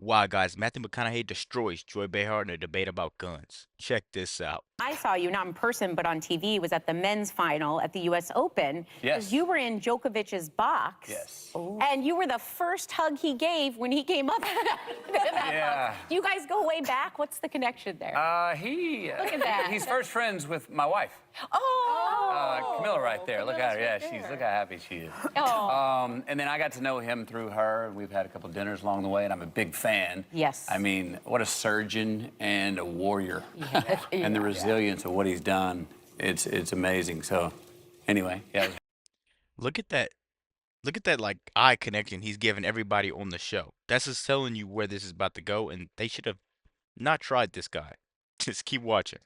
Why, guys, Matthew McConaughey destroys Joy Behar in a debate about guns. Check this out. I saw you, not in person, but on TV, was at the men's final at the U.S. Open. Yes. You were in Djokovic's box. Yes. And you were the first hug he gave when he came up. Yeah. Do you guys go way back? What's the connection there? Look at that. He's first friends with my wife. Camilla right there. Look at her. Yeah, look how happy she is. Oh. And then I got to know him through her. We've had a couple dinners along the way, and I'm a big fan. Yes. I mean, what a surgeon and a warrior. And the resilience of what he's done, it's amazing. So, anyway, yeah. Look at that. Look at that, like, eye connection he's giving everybody on the show. That's just telling you where this is about to go, and they should have not tried this guy. Just keep watching.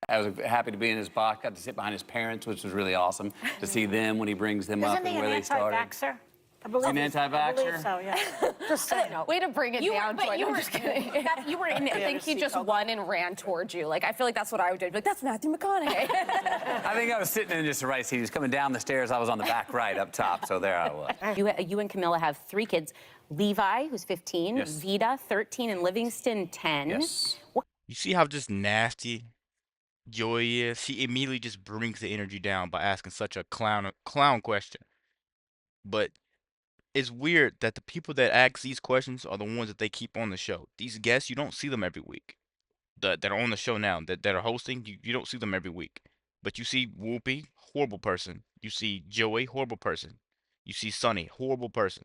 I was happy to be in his box. Got to sit behind his parents, which was really awesome to see them when he brings them up and where they started. Anti-vaxxer? I believe An anti-vaxxer? I believe so, yeah. Just saying. Way to bring it down, but Joy. you I'm were, just kidding. you were in I think he just won and ran towards you. Like, I feel like that's what I would do. Like, that's Matthew McConaughey. I think I was sitting in just the right seat. He was coming down the stairs. I was on the back right up top, so there I was. You and Camilla have 3 kids. Levi, who's 15, Yes. Vida, 13, and Livingston, 10. Yes. You see how just nasty Joy is? She immediately just brings the energy down by asking such a clown question. But it's weird that the people that ask these questions are the ones that they keep on the show. These guests, you don't see them every week. That are on the show now, that are hosting, you don't see them every week. But you see Whoopi, horrible person. You see Joey, horrible person. You see Sonny, horrible person.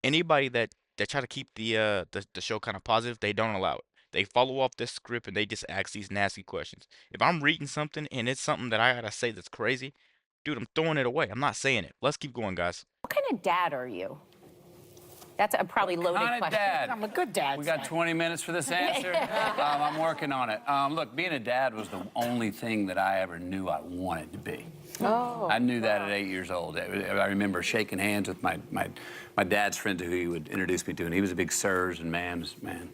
Anybody that try to keep the show kind of positive, they don't allow it. They follow off this script and they just ask these nasty questions. If I'm reading something and it's something that I gotta say that's crazy, dude, I'm throwing it away. I'm not saying it. Let's keep going, guys. What kind of dad are you? That's a probably loaded Kind of question. dad. I'm a good dad. We got 20 minutes for this answer. I'm working on it. Look, being a dad was the only thing that I ever knew I wanted to be. Oh. I knew that at 8 years old. I remember shaking hands with my dad's friend who he would introduce me to, and he was a big sirs and ma'ams man.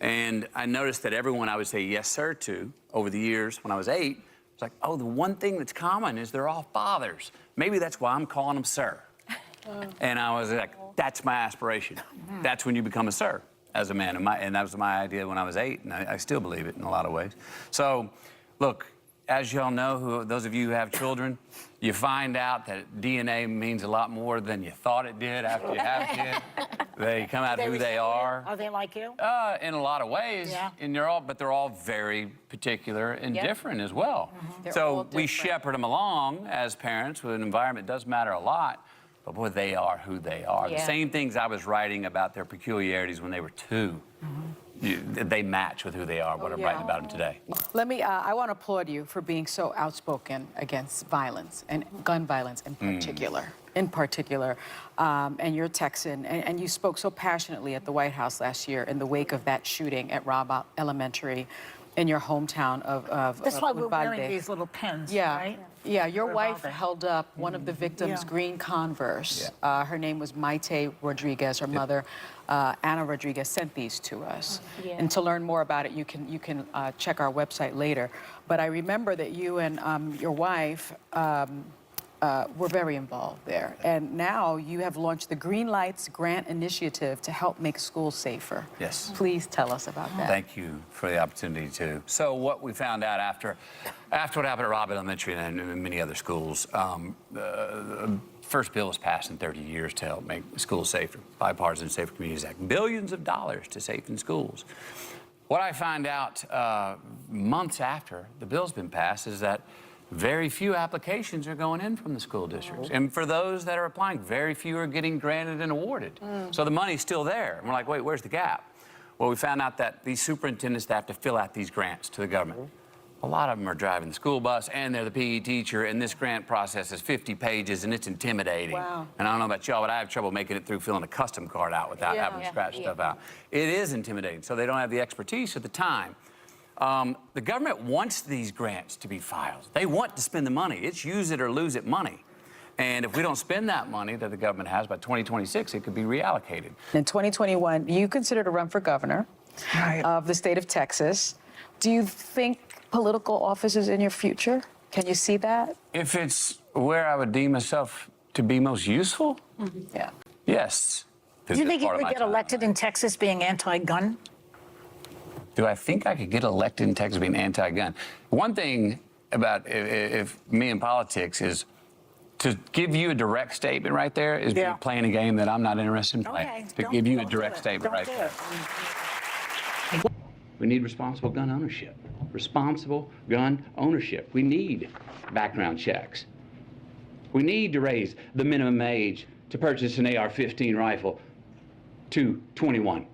And I noticed that everyone I would say yes, sir, to over the years when I was 8, it's like, oh, the one thing that's common is they're all fathers. Maybe that's why I'm calling them sir. And I was like, that's my aspiration. That's when you become a sir as a man. And that was my idea when I was 8, and I still believe it in a lot of ways. So, look, as y'all know, those of you who have children, you find out that DNA means a lot more than you thought it did after you have a kid. They come out who they are. Are they like you? In a lot of ways. Yeah. And but they're all very particular and different as well. They're all So we different. shepherd them along as parents with an environment that does matter a lot. But boy, they are who they are. Yeah. The same things I was writing about their peculiarities when they were 2, they match with who they are, what I'm writing about them today. I want to applaud you for being so outspoken against violence and gun violence in particular. And you're Texan, and you spoke so passionately at the White House last year in the wake of that shooting at Robb Elementary in your hometown of That's why we're Uvalde. wearing these little pins, Yeah, right? yeah. Your For wife Uvalde. held up one of the victims' Yeah. green Converse. Her name was Maite Rodriguez. Her mother, Anna Rodriguez, sent these to us. Yeah. And to learn more about it, you can check our website later. But I remember that you and your wife were very involved there. And now you have launched the Green Lights Grant Initiative to help make schools safer. Yes. Please tell us about that. Thank you for the opportunity to. So what we found out after what happened at Robb Elementary and many other schools, the first bill was passed in 30 years to help make schools safer, Bipartisan Safer Communities Act, billions of dollars to safen schools. What I find out months after the bill's been passed is that very few applications are going in from the school districts. And for those that are applying, very few are getting granted and awarded. So the money's still there. And we're like, wait, where's the gap? Well, we found out that these superintendents that have to fill out these grants to the government. A lot of them are driving the school bus and they're the PE teacher, and this grant process is 50 pages and it's intimidating. Wow. And I don't know about y'all, but I have trouble making it through filling a custom card out without having to scratch stuff out. It is intimidating, so they don't have the expertise at the time. The government wants these grants to be filed. They want to spend the money. It's use it or lose it money. And if we don't spend that money that the government has by 2026, it could be reallocated. In 2021, you considered to run for governor of the state of Texas. Do you think political office is in your future? Can you see that? If it's where I would deem myself to be most useful, Yeah. yes. Do you think you Part of could my get time. elected in Texas being anti-gun? Do I think I could get elected in Texas being anti-gun? One thing about if me in politics is to give you a direct statement right there is Yeah. me playing a game that I'm not interested in playing. Okay. To give you a direct statement Don't right do there. it. We need responsible gun ownership. Responsible gun ownership. We need background checks. We need to raise the minimum age to purchase an AR-15 rifle to 21.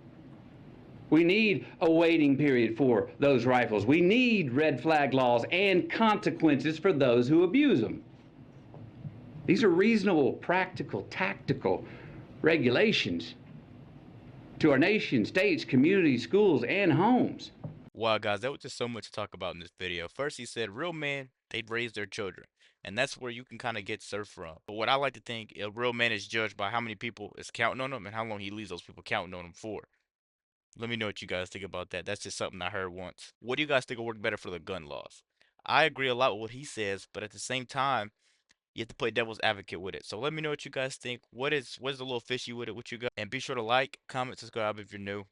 We need a waiting period for those rifles. We need red flag laws and consequences for those who abuse them. These are reasonable, practical, tactical regulations to our nation, states, communities, schools, and homes. Wow, guys, that was just so much to talk about in this video. First, he said real men, they'd raise their children. And that's where you can kind of get surf from. But what I like to think, a real man is judged by how many people is counting on him and how long he leaves those people counting on him for. Let me know what you guys think about that. That's just something I heard once. What do you guys think will work better for the gun laws? I agree a lot with what he says, but at the same time, you have to play devil's advocate with it. So let me know what you guys think. What is a little fishy with it? What you got? And be sure to like, comment, subscribe if you're new.